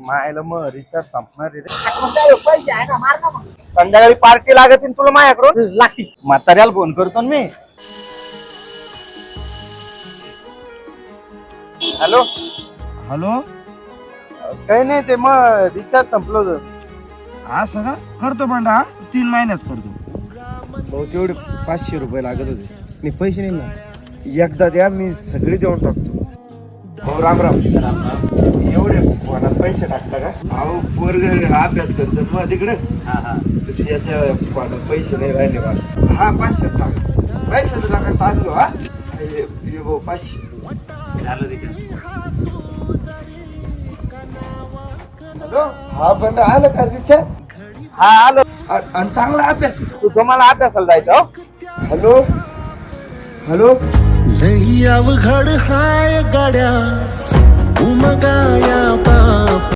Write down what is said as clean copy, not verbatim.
मायला मग रिचार्ज संपणार आहे रे. मग काय पैसे आहे ना, मार ना मग. संध्याकाळी पार्टी लागत तुला माझ्याकडून लागती. म्हाताऱ्याला फोन करतो ना मी. हॅलो हॅलो, काही नाही, ते मग रिचार्ज संपलं होतं. असं का करतो बंडा, 3 महिन्याच करतो. भाऊ तेवढे 500 रुपये लागत होते, मी पैसे नाही ना, एकदा द्या, मी सगळे देऊन टाकतो. हो राम राम. एवढे कोणात पैसे टाकता का? अहो पोरग अभ्यास करतो मग तिकडे, त्याच्या कोणात पैसे नाही राहिले मला. हा 500 टाका, पैशाचं टाका टाकलो. हा हे भाऊ 500 हॅलो. हा बंडा आलं का रिचार्ज? हा आलो. आणि चांगला अभ्यास. तू तुम्हाला अभ्यासाला जायचं हो? Hello hello. लई अवघड हाय गाड्या उमगाया